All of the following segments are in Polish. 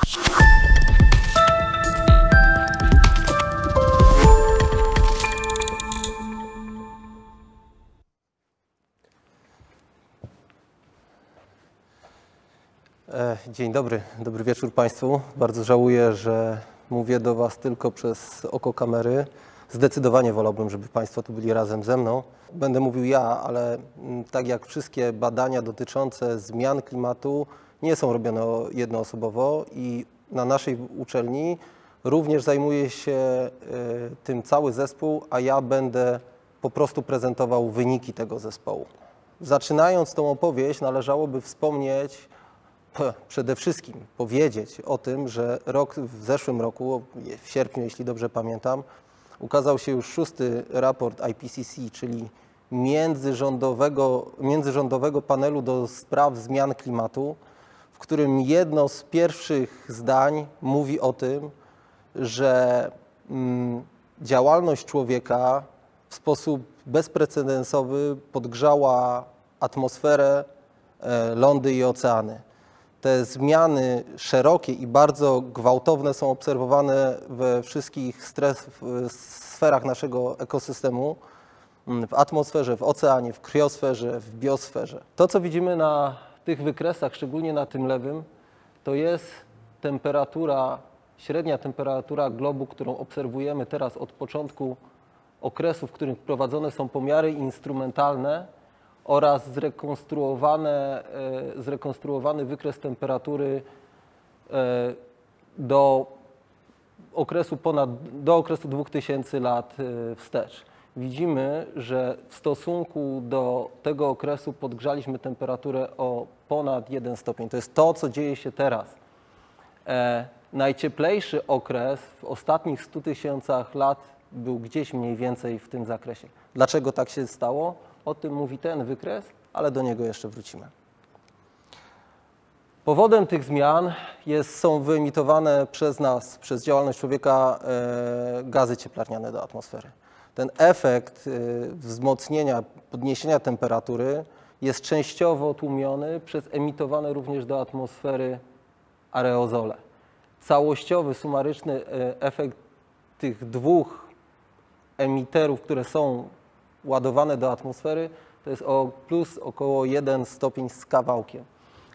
Dzień dobry, dobry wieczór Państwu. Bardzo żałuję, że mówię do Was tylko przez oko kamery. Zdecydowanie wolałbym, żeby Państwo tu byli razem ze mną. Będę mówił ja, ale tak jak wszystkie badania dotyczące zmian klimatu nie są robione jednoosobowo i na naszej uczelni również zajmuje się tym cały zespół, a ja będę po prostu prezentował wyniki tego zespołu. Zaczynając tą opowieść, należałoby wspomnieć, przede wszystkim powiedzieć o tym, że w zeszłym roku, w sierpniu, jeśli dobrze pamiętam, ukazał się już 6. raport IPCC, czyli międzyrządowego panelu do spraw zmian klimatu, w którym jedno z pierwszych zdań mówi o tym, że działalność człowieka w sposób bezprecedensowy podgrzała atmosferę, lądy i oceany. Te zmiany szerokie i bardzo gwałtowne są obserwowane we wszystkich sferach naszego ekosystemu, w atmosferze, w oceanie, w kriosferze, w biosferze. To, co widzimy na tych wykresach, szczególnie na tym lewym, to jest średnia temperatura globu, którą obserwujemy teraz od początku okresu, w którym prowadzone są pomiary instrumentalne, oraz zrekonstruowany wykres temperatury do okresu 2000 lat wstecz. Widzimy, że w stosunku do tego okresu podgrzaliśmy temperaturę o ponad 1 stopień. To jest to, co dzieje się teraz. Najcieplejszy okres w ostatnich 100 tysiącach lat był gdzieś mniej więcej w tym zakresie. Dlaczego tak się stało? O tym mówi ten wykres, ale do niego jeszcze wrócimy. Powodem tych zmian są wyemitowane przez nas, przez działalność człowieka, gazy cieplarniane do atmosfery. Ten efekt wzmocnienia, podniesienia temperatury jest częściowo tłumiony przez emitowane również do atmosfery aerozole. Całościowy, sumaryczny efekt tych dwóch emiterów, które są ładowane do atmosfery, to jest plus około 1 stopień z kawałkiem.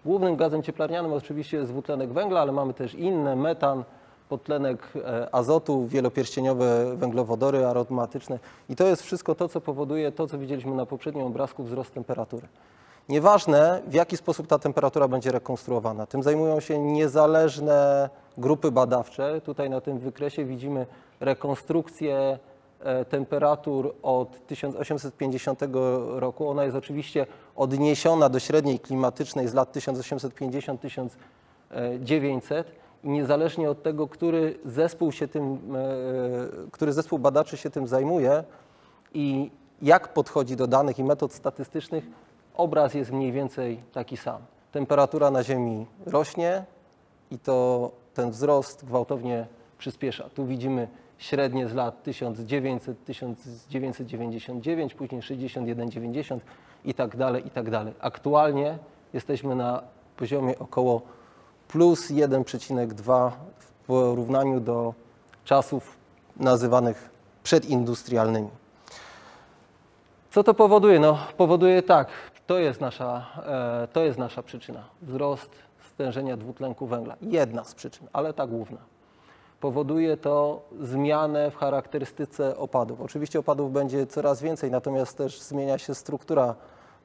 Głównym gazem cieplarnianym oczywiście jest dwutlenek węgla, ale mamy też inne, metan, podtlenek azotu, wielopierścieniowe węglowodory aromatyczne. I to jest wszystko to, co powoduje to, co widzieliśmy na poprzednim obrazku, wzrost temperatury. Nieważne, w jaki sposób ta temperatura będzie rekonstruowana. Tym zajmują się niezależne grupy badawcze. Tutaj na tym wykresie widzimy rekonstrukcję temperatur od 1850 roku. Ona jest oczywiście odniesiona do średniej klimatycznej z lat 1850-1900 i niezależnie od tego, który zespół badaczy się tym zajmuje i jak podchodzi do danych i metod statystycznych, obraz jest mniej więcej taki sam. Temperatura na Ziemi rośnie i ten wzrost gwałtownie przyspiesza. Tu widzimy średnie z lat 1900-1999, później 61-90 i tak dalej, i tak dalej. Aktualnie jesteśmy na poziomie około plus 1,2 w porównaniu do czasów nazywanych przedindustrialnymi. Co to powoduje? No, powoduje tak, to jest nasza przyczyna. Wzrost stężenia dwutlenku węgla. Jedna z przyczyn, ale ta główna. Powoduje to zmianę w charakterystyce opadów. Oczywiście opadów będzie coraz więcej, natomiast też zmienia się struktura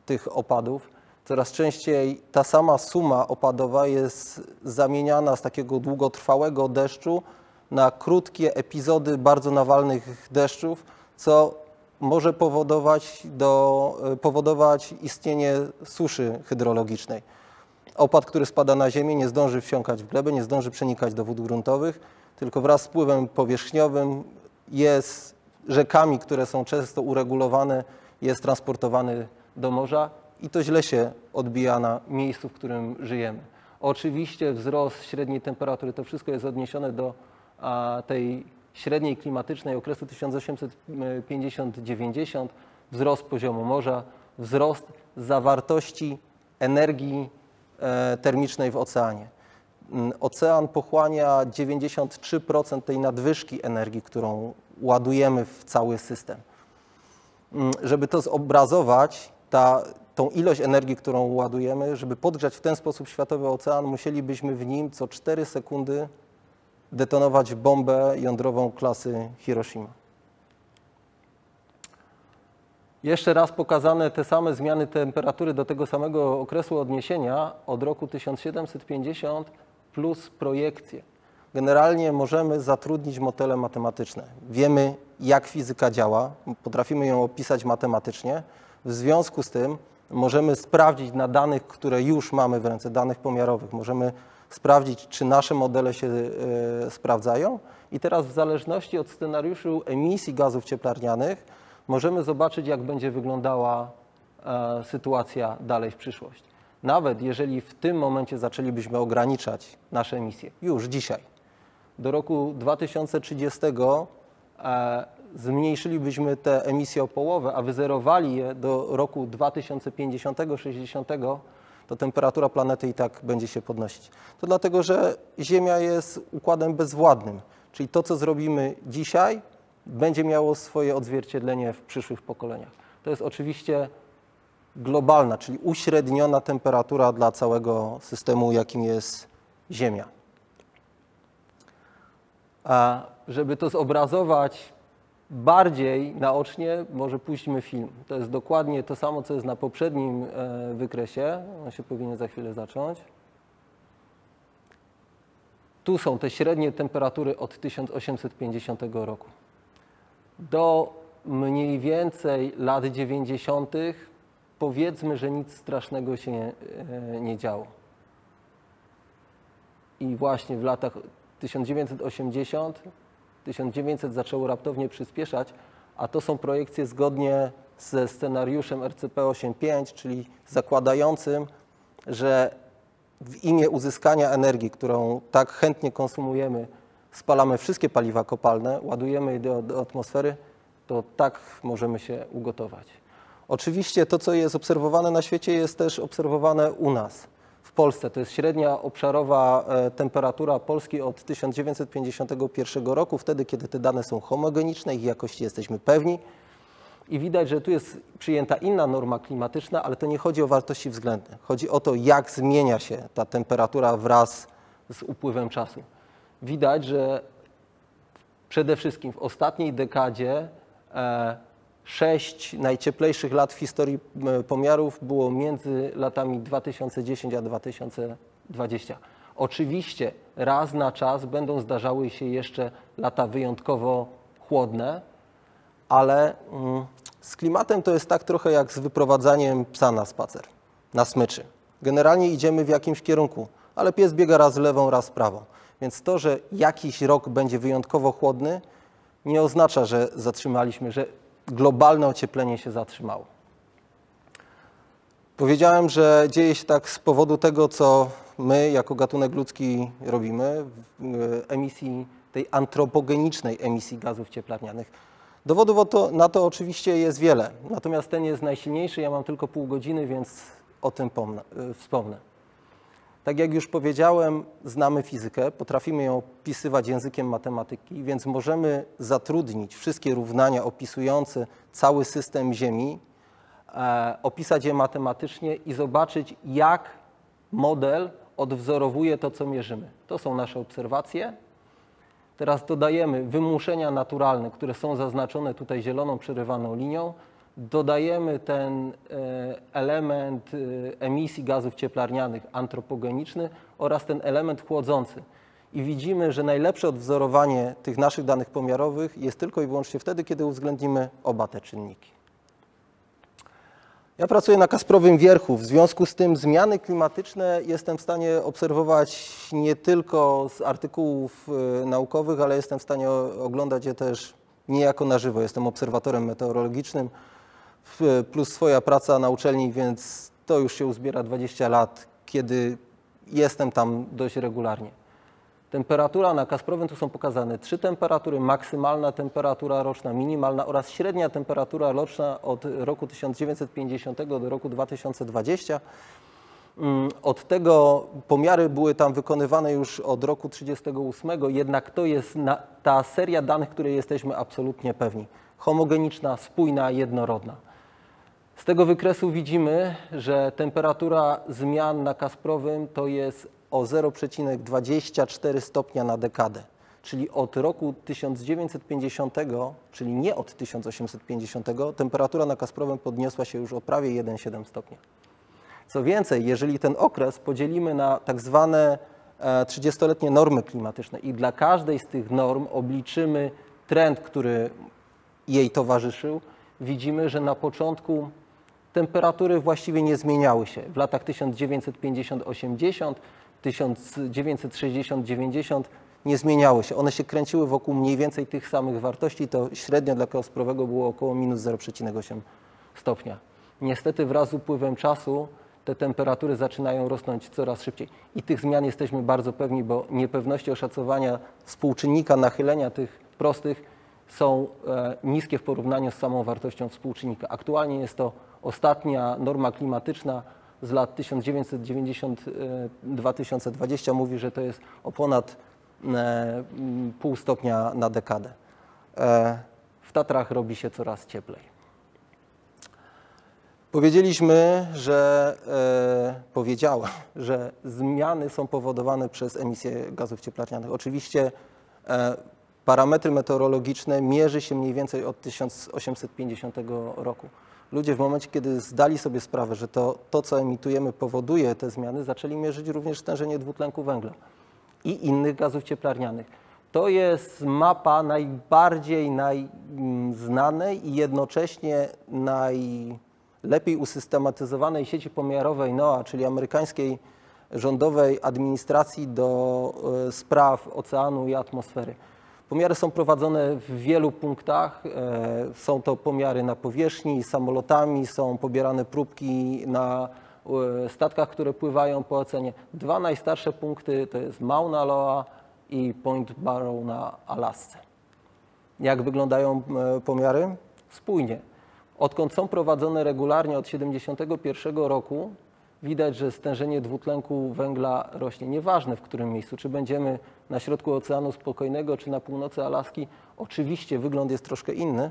tych opadów. Coraz częściej ta sama suma opadowa jest zamieniana z takiego długotrwałego deszczu na krótkie epizody bardzo nawalnych deszczów, co może powodować istnienie suszy hydrologicznej. Opad, który spada na ziemię, nie zdąży wsiąkać w glebę, nie zdąży przenikać do wód gruntowych, tylko wraz z pływem powierzchniowym jest rzekami, które są często uregulowane, jest transportowany do morza i to źle się odbija na miejscu, w którym żyjemy. Oczywiście wzrost średniej temperatury, to wszystko jest odniesione do tej średniej klimatycznej okresu 1850-90, wzrost poziomu morza, wzrost zawartości energii termicznej w oceanie. Ocean pochłania 93% tej nadwyżki energii, którą ładujemy w cały system. Żeby to zobrazować, tą ilość energii, którą ładujemy, żeby podgrzać w ten sposób światowy ocean, musielibyśmy w nim co 4 sekundy detonować bombę jądrową klasy Hiroshima. Jeszcze raz pokazane te same zmiany temperatury do tego samego okresu odniesienia od roku 1750 plus projekcje. Generalnie możemy zatrudnić modele matematyczne. Wiemy, jak fizyka działa, potrafimy ją opisać matematycznie. W związku z tym możemy sprawdzić na danych, które już mamy w ręce, danych pomiarowych, możemy sprawdzić, czy nasze modele się sprawdzają. I teraz w zależności od scenariuszu emisji gazów cieplarnianych możemy zobaczyć, jak będzie wyglądała sytuacja dalej w przyszłość. Nawet jeżeli w tym momencie zaczęlibyśmy ograniczać nasze emisje, już dzisiaj, do roku 2030 zmniejszylibyśmy te emisje o połowę, a wyzerowali je do roku 2050-60, to temperatura planety i tak będzie się podnosić. To dlatego, że Ziemia jest układem bezwładnym, czyli to, co zrobimy dzisiaj, będzie miało swoje odzwierciedlenie w przyszłych pokoleniach. To jest oczywiście globalna, czyli uśredniona temperatura dla całego systemu, jakim jest Ziemia. A żeby to zobrazować bardziej naocznie, może puśćmy film. To jest dokładnie to samo, co jest na poprzednim wykresie. On się powinien za chwilę zacząć. Tu są te średnie temperatury od 1850 roku. Do mniej więcej lat 90. powiedzmy, że nic strasznego się nie działo. I właśnie w latach 1980, 1900 zaczęło raptownie przyspieszać, a to są projekcje zgodnie ze scenariuszem RCP-85, czyli zakładającym, że w imię uzyskania energii, którą tak chętnie konsumujemy, spalamy wszystkie paliwa kopalne, ładujemy je do atmosfery, to tak możemy się ugotować. Oczywiście to, co jest obserwowane na świecie, jest też obserwowane u nas. W Polsce to jest średnia obszarowa temperatura Polski od 1951 roku, wtedy, kiedy te dane są homogeniczne, ich jakości jesteśmy pewni. I widać, że tu jest przyjęta inna norma klimatyczna, ale to nie chodzi o wartości względne. Chodzi o to, jak zmienia się ta temperatura wraz z upływem czasu. Widać, że przede wszystkim w ostatniej dekadzie 6 najcieplejszych lat w historii pomiarów było między latami 2010 a 2020. Oczywiście raz na czas będą zdarzały się jeszcze lata wyjątkowo chłodne, ale z klimatem to jest tak trochę jak z wyprowadzaniem psa na spacer, na smyczy. Generalnie idziemy w jakimś kierunku, ale pies biega raz w lewą, raz w prawą. Więc to, że jakiś rok będzie wyjątkowo chłodny, nie oznacza, że zatrzymaliśmy, że globalne ocieplenie się zatrzymało. Powiedziałem, że dzieje się tak z powodu tego, co my jako gatunek ludzki robimy, emisji, tej antropogenicznej emisji gazów cieplarnianych. Dowodów na to oczywiście jest wiele, natomiast ten jest najsilniejszy. Ja mam tylko pół godziny, więc o tym wspomnę. Tak jak już powiedziałem, znamy fizykę, potrafimy ją opisywać językiem matematyki, więc możemy zatrudnić wszystkie równania opisujące cały system Ziemi, opisać je matematycznie i zobaczyć, jak model odwzorowuje to, co mierzymy. To są nasze obserwacje. Teraz dodajemy wymuszenia naturalne, które są zaznaczone tutaj zieloną przerywaną linią. Dodajemy ten element emisji gazów cieplarnianych antropogeniczny oraz ten element chłodzący. I widzimy, że najlepsze odwzorowanie tych naszych danych pomiarowych jest tylko i wyłącznie wtedy, kiedy uwzględnimy oba te czynniki. Ja pracuję na Kasprowym Wierchu. W związku z tym zmiany klimatyczne jestem w stanie obserwować nie tylko z artykułów naukowych, ale jestem w stanie oglądać je też niejako na żywo. Jestem obserwatorem meteorologicznym, plus swoja praca na uczelni, więc to już się uzbiera 20 lat, kiedy jestem tam dość regularnie. Temperatura na Kasprowym, tu są pokazane 3 temperatury, maksymalna temperatura roczna, minimalna oraz średnia temperatura roczna od roku 1950 do roku 2020. Od tego pomiary były tam wykonywane już od roku 1938, jednak to jest ta seria danych, której jesteśmy absolutnie pewni. Homogeniczna, spójna, jednorodna. Z tego wykresu widzimy, że temperatura zmian na Kasprowym to jest o 0,24 stopnia na dekadę. Czyli od roku 1950, czyli nie od 1850, temperatura na Kasprowym podniosła się już o prawie 1,7 stopnia. Co więcej, jeżeli ten okres podzielimy na tak zwane 30-letnie normy klimatyczne i dla każdej z tych norm obliczymy trend, który jej towarzyszył, widzimy, że na początku temperatury właściwie nie zmieniały się. W latach 1950-80, 1960-90 nie zmieniały się. One się kręciły wokół mniej więcej tych samych wartości. To średnio dla Kasprowego było około minus 0,8 stopnia. Niestety wraz z upływem czasu te temperatury zaczynają rosnąć coraz szybciej. I tych zmian jesteśmy bardzo pewni, bo niepewności oszacowania współczynnika nachylenia tych prostych są niskie w porównaniu z samą wartością współczynnika. Aktualnie jest to ostatnia norma klimatyczna z lat 1990-2020. Mówi, że to jest o ponad pół stopnia na dekadę. W Tatrach robi się coraz cieplej. Powiedziałem, że zmiany są powodowane przez emisję gazów cieplarnianych. Oczywiście parametry meteorologiczne mierzy się mniej więcej od 1850 roku. Ludzie w momencie, kiedy zdali sobie sprawę, że to co emitujemy powoduje te zmiany, zaczęli mierzyć również stężenie dwutlenku węgla i innych gazów cieplarnianych. To jest mapa najbardziej znanej i jednocześnie najlepiej usystematyzowanej sieci pomiarowej NOAA, czyli amerykańskiej rządowej administracji do spraw oceanu i atmosfery. Pomiary są prowadzone w wielu punktach. Są to pomiary na powierzchni, samolotami, są pobierane próbki na statkach, które pływają po oceanie. Dwa najstarsze punkty to jest Mauna Loa i Point Barrow na Alasce. Jak wyglądają pomiary? Spójnie. Odkąd są prowadzone regularnie od 1971 roku, widać, że stężenie dwutlenku węgla rośnie. Nieważne w którym miejscu, czy będziemy na środku Oceanu Spokojnego, czy na północy Alaski. Oczywiście wygląd jest troszkę inny,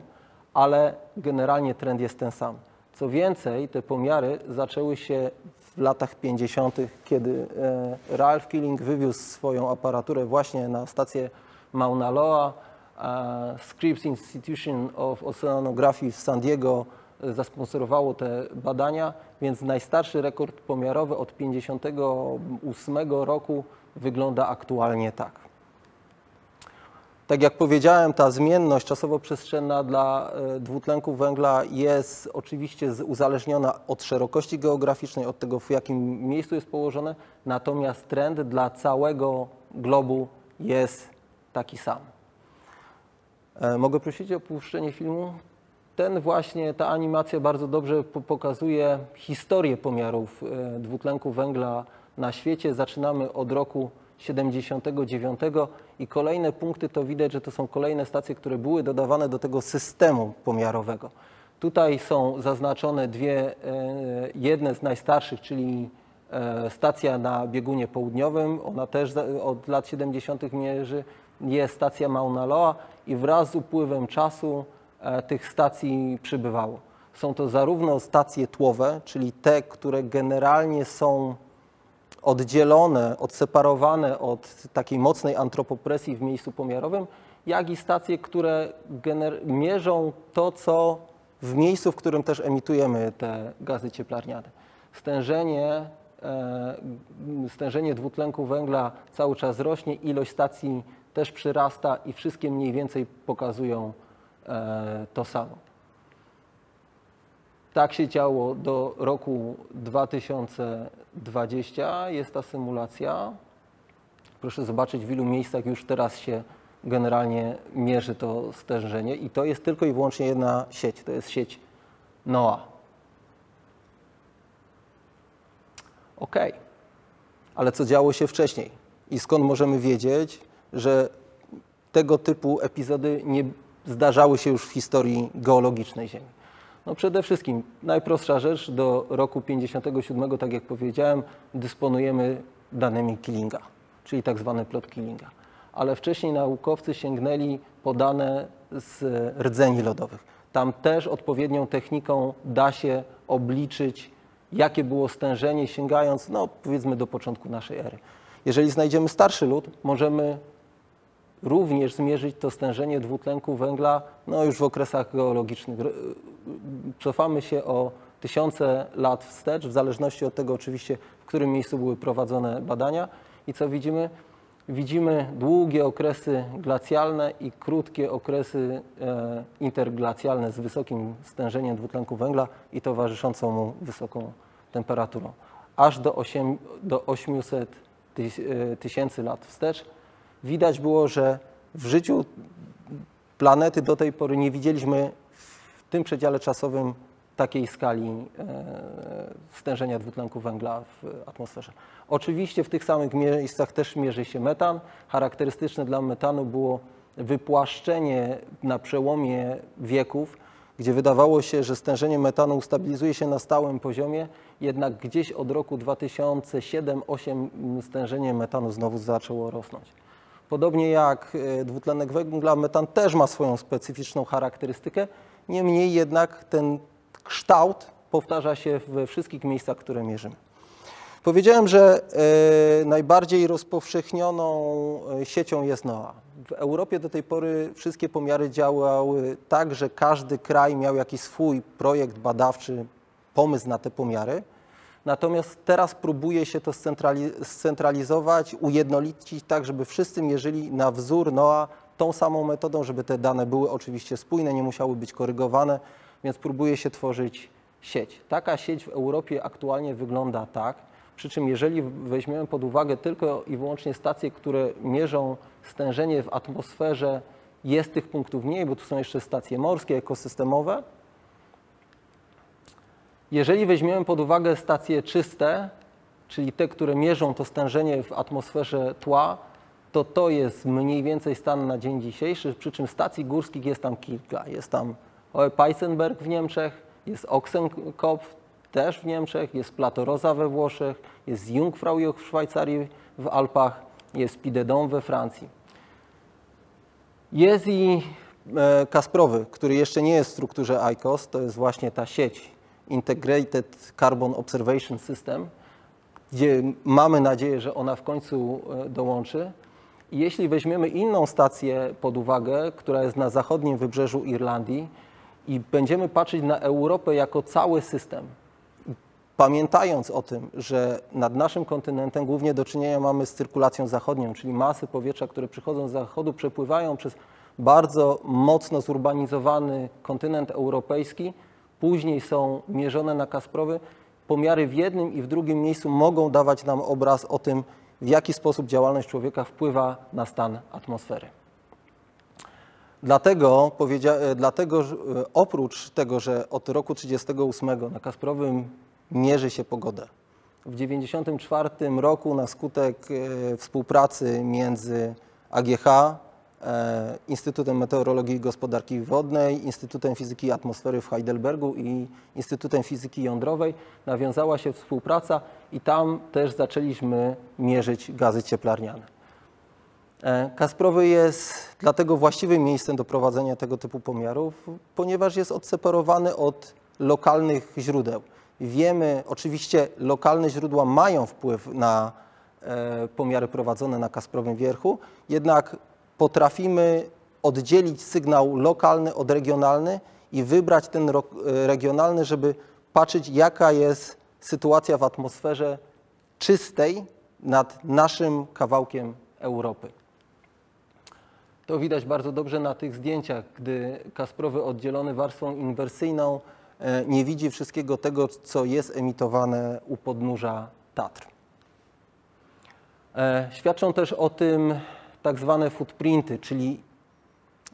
ale generalnie trend jest ten sam. Co więcej, te pomiary zaczęły się w latach 50., kiedy Ralph Killing wywiózł swoją aparaturę właśnie na stację Mauna Loa. Scripps Institution of Oceanography w San Diego zasponsorowało te badania, więc najstarszy rekord pomiarowy od 1958 roku wygląda aktualnie tak. Tak jak powiedziałem, ta zmienność czasowo-przestrzenna dla dwutlenku węgla jest oczywiście uzależniona od szerokości geograficznej, od tego, w jakim miejscu jest położone, natomiast trend dla całego globu jest taki sam. Mogę prosić o opuszczenie filmu? Ta animacja bardzo dobrze pokazuje historię pomiarów dwutlenku węgla na świecie. Zaczynamy od roku 79 i kolejne punkty to widać, że to są kolejne stacje, które były dodawane do tego systemu pomiarowego. Tutaj są zaznaczone jedne z najstarszych, czyli stacja na biegunie południowym. Ona też od lat 70. mierzy. Jest stacja Mauna Loa i wraz z upływem czasu tych stacji przybywało. Są to zarówno stacje tłowe, czyli te, które generalnie są oddzielone, odseparowane od takiej mocnej antropopresji w miejscu pomiarowym, jak i stacje, które mierzą to, co w miejscu, w którym też emitujemy te gazy cieplarniane. Stężenie dwutlenku węgla cały czas rośnie, ilość stacji też przyrasta i wszystkie mniej więcej pokazują to samo. Tak się działo do roku 2020. Jest ta symulacja. Proszę zobaczyć, w ilu miejscach już teraz się generalnie mierzy to stężenie i to jest tylko i wyłącznie jedna sieć. To jest sieć NOAA. OK. Ale co działo się wcześniej? I skąd możemy wiedzieć, że tego typu epizody nie zdarzały się już w historii geologicznej Ziemi? No przede wszystkim najprostsza rzecz, do roku 57, tak jak powiedziałem, dysponujemy danymi Killinga, czyli tak zwane plot Killinga. Ale wcześniej naukowcy sięgnęli po dane z rdzeni lodowych. Tam też odpowiednią techniką da się obliczyć, jakie było stężenie, sięgając, no powiedzmy, do początku naszej ery. Jeżeli znajdziemy starszy lód, możemy również zmierzyć to stężenie dwutlenku węgla no już w okresach geologicznych. Cofamy się o tysiące lat wstecz, w zależności od tego oczywiście, w którym miejscu były prowadzone badania. I co widzimy? Widzimy długie okresy glacjalne i krótkie okresy interglacjalne z wysokim stężeniem dwutlenku węgla i towarzyszącą mu wysoką temperaturą. Aż do 800 tysięcy lat wstecz widać było, że w życiu planety do tej pory nie widzieliśmy w tym przedziale czasowym takiej skali stężenia dwutlenku węgla w atmosferze. Oczywiście w tych samych miejscach też mierzy się metan. Charakterystyczne dla metanu było wypłaszczenie na przełomie wieków, gdzie wydawało się, że stężenie metanu ustabilizuje się na stałym poziomie, jednak gdzieś od roku 2007-2008 stężenie metanu znowu zaczęło rosnąć. Podobnie jak dwutlenek węgla, metan też ma swoją specyficzną charakterystykę, niemniej jednak ten kształt powtarza się we wszystkich miejscach, które mierzymy. Powiedziałem, że najbardziej rozpowszechnioną siecią jest NOAA. W Europie do tej pory wszystkie pomiary działały tak, że każdy kraj miał jakiś swój projekt badawczy, pomysł na te pomiary. Natomiast teraz próbuje się to scentralizować, ujednolicić tak, żeby wszyscy mierzyli na wzór NOAA tą samą metodą, żeby te dane były oczywiście spójne, nie musiały być korygowane, więc próbuje się tworzyć sieć. Taka sieć w Europie aktualnie wygląda tak, przy czym jeżeli weźmiemy pod uwagę tylko i wyłącznie stacje, które mierzą stężenie w atmosferze, jest tych punktów mniej, bo tu są jeszcze stacje morskie, ekosystemowe. Jeżeli weźmiemy pod uwagę stacje czyste, czyli te, które mierzą to stężenie w atmosferze tła, to jest mniej więcej stan na dzień dzisiejszy, przy czym stacji górskich jest tam kilka. Jest tam Peißenberg w Niemczech, jest Ochsenkopf też w Niemczech, jest Platorosa we Włoszech, jest Jungfraujoch w Szwajcarii w Alpach, jest Pied d'Homme we Francji. Jest i Kasprowy, który jeszcze nie jest w strukturze ICOS, to jest właśnie ta sieć Integrated Carbon Observation System, gdzie mamy nadzieję, że ona w końcu dołączy. I jeśli weźmiemy inną stację pod uwagę, która jest na zachodnim wybrzeżu Irlandii i będziemy patrzeć na Europę jako cały system, pamiętając o tym, że nad naszym kontynentem głównie do czynienia mamy z cyrkulacją zachodnią, czyli masy powietrza, które przychodzą z zachodu, przepływają przez bardzo mocno zurbanizowany kontynent europejski, później są mierzone na Kasprowy. Pomiary w jednym i w drugim miejscu mogą dawać nam obraz o tym, w jaki sposób działalność człowieka wpływa na stan atmosfery. Dlatego oprócz tego, że od roku 1938 na Kasprowym mierzy się pogodę, w 1994 roku na skutek współpracy między AGH, Instytutem Meteorologii i Gospodarki Wodnej, Instytutem Fizyki i Atmosfery w Heidelbergu i Instytutem Fizyki Jądrowej nawiązała się współpraca i tam też zaczęliśmy mierzyć gazy cieplarniane. Kasprowy jest dlatego właściwym miejscem do prowadzenia tego typu pomiarów, ponieważ jest odseparowany od lokalnych źródeł. Wiemy, oczywiście lokalne źródła mają wpływ na pomiary prowadzone na Kasprowym Wierchu, jednak potrafimy oddzielić sygnał lokalny od regionalny i wybrać ten regionalny, żeby patrzeć, jaka jest sytuacja w atmosferze czystej nad naszym kawałkiem Europy. To widać bardzo dobrze na tych zdjęciach, gdy Kasprowy oddzielony warstwą inwersyjną nie widzi wszystkiego tego, co jest emitowane u podnóża Tatr. Świadczą też o tym tak zwane footprinty, czyli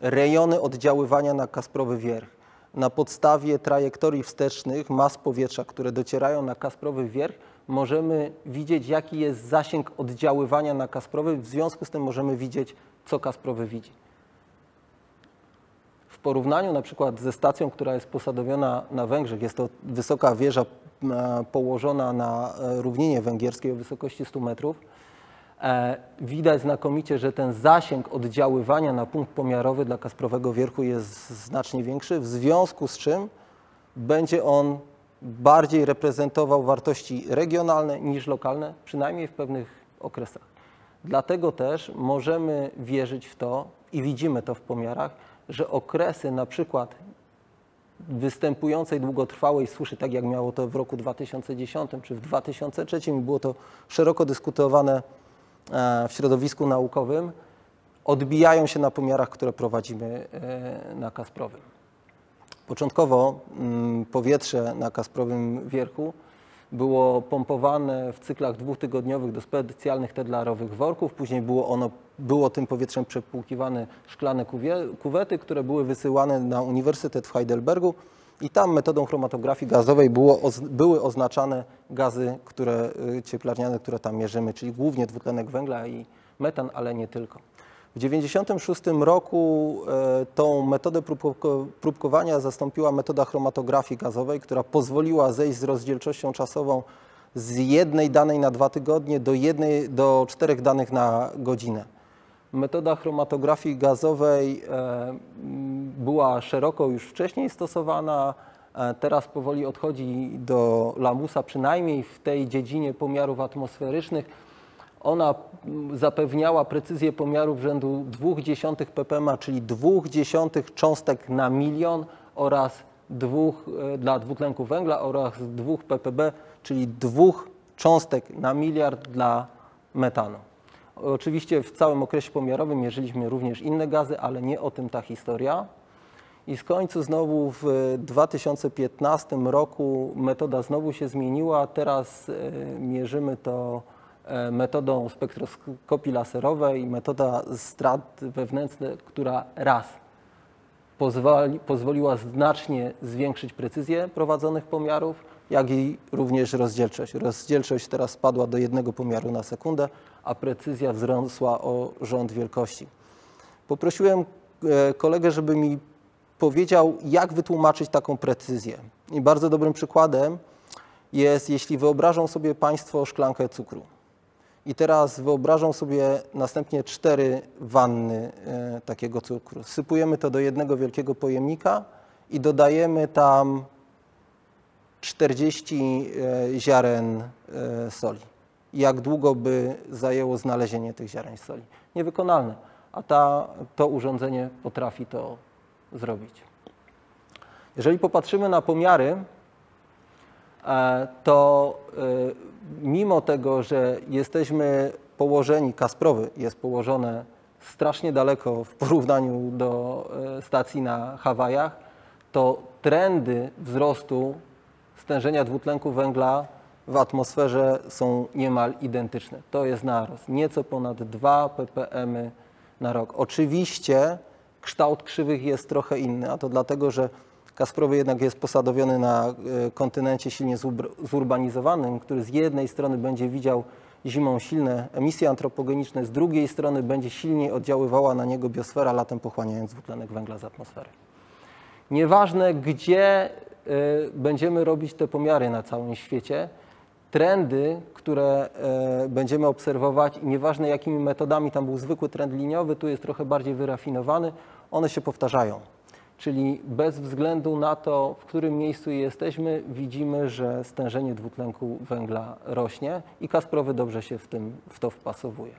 rejony oddziaływania na Kasprowy Wierch. Na podstawie trajektorii wstecznych mas powietrza, które docierają na Kasprowy Wierch, możemy widzieć, jaki jest zasięg oddziaływania na Kasprowy. W związku z tym możemy widzieć, co Kasprowy widzi. W porównaniu na przykład ze stacją, która jest posadowiona na Węgrzech, jest to wysoka wieża położona na równinie węgierskiej o wysokości 100 metrów, widać znakomicie, że ten zasięg oddziaływania na punkt pomiarowy dla Kasprowego wierchu jest znacznie większy, w związku z czym będzie on bardziej reprezentował wartości regionalne niż lokalne, przynajmniej w pewnych okresach. Dlatego też możemy wierzyć w to i widzimy to w pomiarach, że okresy na przykład występującej długotrwałej suszy, tak jak miało to w roku 2010 czy w 2003, i było to szeroko dyskutowane w środowisku naukowym, odbijają się na pomiarach, które prowadzimy na Kasprowym. Początkowo powietrze na Kasprowym wierchu było pompowane w cyklach dwutygodniowych do specjalnych tedlarowych worków, później było tym powietrzem przepłukiwane szklane kuwety, które były wysyłane na Uniwersytet w Heidelbergu i tam metodą chromatografii gazowej były oznaczane gazy cieplarniane, które tam mierzymy, czyli głównie dwutlenek węgla i metan, ale nie tylko. W 1996 roku tą metodę próbkowania zastąpiła metoda chromatografii gazowej, która pozwoliła zejść z rozdzielczością czasową z jednej danej na 2 tygodnie do 4 danych na godzinę. Metoda chromatografii gazowej była szeroko już wcześniej stosowana, teraz powoli odchodzi do lamusa, przynajmniej w tej dziedzinie pomiarów atmosferycznych. Ona zapewniała precyzję pomiarów rzędu 0,2 ppm, czyli 0,2 cząstek na milion oraz dla dwutlenku węgla oraz 2 ppb, czyli 2 cząstek na miliard dla metanu. Oczywiście w całym okresie pomiarowym mierzyliśmy również inne gazy, ale nie o tym ta historia. I z końcu znowu w 2015 roku metoda znowu się zmieniła. Teraz mierzymy to metodą spektroskopii laserowej, metoda strat wewnętrznych, która raz pozwoliła znacznie zwiększyć precyzję prowadzonych pomiarów, jak i również rozdzielczość. Rozdzielczość teraz spadła do 1 pomiaru na sekundę, a precyzja wzrosła o rząd wielkości. Poprosiłem kolegę, żeby mi powiedział, jak wytłumaczyć taką precyzję. I bardzo dobrym przykładem jest, jeśli wyobrażą sobie Państwo szklankę cukru. I teraz wyobrażą sobie następnie 4 wanny takiego cukru. Sypujemy to do jednego wielkiego pojemnika i dodajemy tam 40 ziaren soli. Jak długo by zajęło znalezienie tych ziaren soli? Niewykonalne, a to urządzenie potrafi to zrobić. Jeżeli popatrzymy na pomiary, to mimo tego, że jesteśmy położeni, Kasprowy jest położone strasznie daleko w porównaniu do stacji na Hawajach, to trendy wzrostu stężenia dwutlenku węgla w atmosferze są niemal identyczne. To jest narost, nieco ponad 2 ppm na rok. Oczywiście kształt krzywych jest trochę inny, a to dlatego, że Kasprowy jednak jest posadowiony na kontynencie silnie zurbanizowanym, który z jednej strony będzie widział zimą silne emisje antropogeniczne, z drugiej strony będzie silniej oddziaływała na niego biosfera, latem pochłaniając dwutlenek węgla z atmosfery. Nieważne, gdzie będziemy robić te pomiary na całym świecie, trendy, które będziemy obserwować, i nieważne jakimi metodami, tam był zwykły trend liniowy, tu jest trochę bardziej wyrafinowany, one się powtarzają. Czyli bez względu na to, w którym miejscu jesteśmy, widzimy, że stężenie dwutlenku węgla rośnie i Kasprowy dobrze się w to wpasowuje.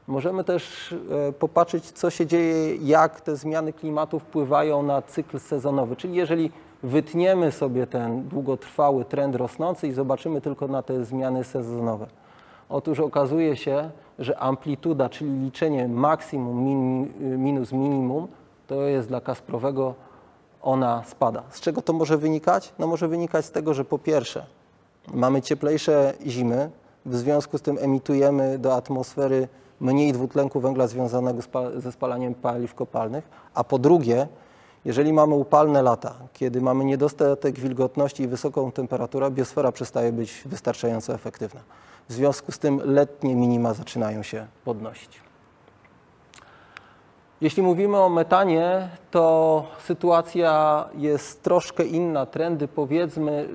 Możemy też popatrzeć, co się dzieje, jak te zmiany klimatu wpływają na cykl sezonowy. Czyli jeżeli wytniemy sobie ten długotrwały trend rosnący i zobaczymy tylko na te zmiany sezonowe. Otóż okazuje się, że amplituda, czyli liczenie maksimum minus minimum, to jest dla Kasprowego, ona spada. Z czego to może wynikać? No może wynikać z tego, że po pierwsze mamy cieplejsze zimy, w związku z tym emitujemy do atmosfery mniej dwutlenku węgla związanego ze spalaniem paliw kopalnych, a po drugie, jeżeli mamy upalne lata, kiedy mamy niedostatek wilgotności i wysoką temperaturę, biosfera przestaje być wystarczająco efektywna. W związku z tym letnie minima zaczynają się podnosić. Jeśli mówimy o metanie, to sytuacja jest troszkę inna. Trendy powiedzmy,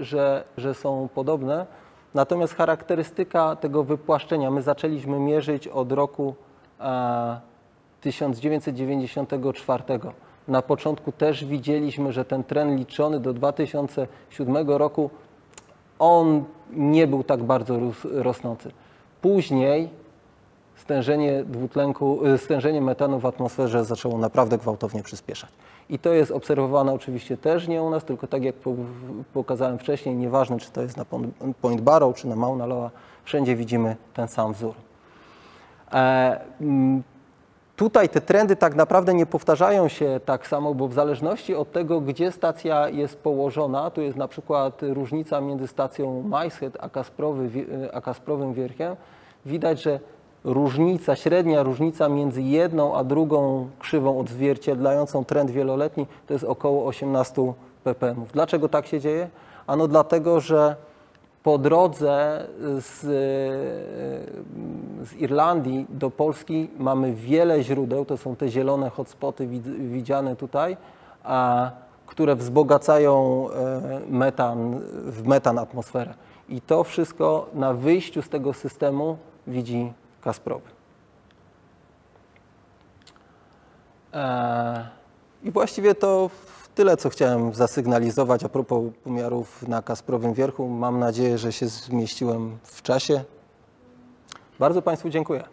że są podobne. Natomiast charakterystyka tego wypłaszczenia, my zaczęliśmy mierzyć od roku 1994. Na początku też widzieliśmy, że ten trend liczony do 2007 roku, on nie był tak bardzo rosnący. Później stężenie metanu w atmosferze zaczęło naprawdę gwałtownie przyspieszać. I to jest obserwowane oczywiście też nie u nas, tylko tak jak pokazałem wcześniej, nieważne czy to jest na Point Barrow czy na Mauna Loa, wszędzie widzimy ten sam wzór. Tutaj te trendy tak naprawdę nie powtarzają się tak samo, bo w zależności od tego, gdzie stacja jest położona, tu jest na przykład różnica między stacją Micehead a Kasprowym Wierchem, widać, że średnia różnica między jedną a drugą krzywą odzwierciedlającą trend wieloletni to jest około 18 ppm. Dlaczego tak się dzieje? Ano dlatego, że po drodze z Irlandii do Polski mamy wiele źródeł, to są te zielone hotspoty widziane tutaj, które wzbogacają metan atmosferę. I to wszystko na wyjściu z tego systemu widzi Kasprowy. I właściwie to tyle, co chciałem zasygnalizować a propos pomiarów na Kasprowym Wierchu. Mam nadzieję, że się zmieściłem w czasie. Bardzo Państwu dziękuję.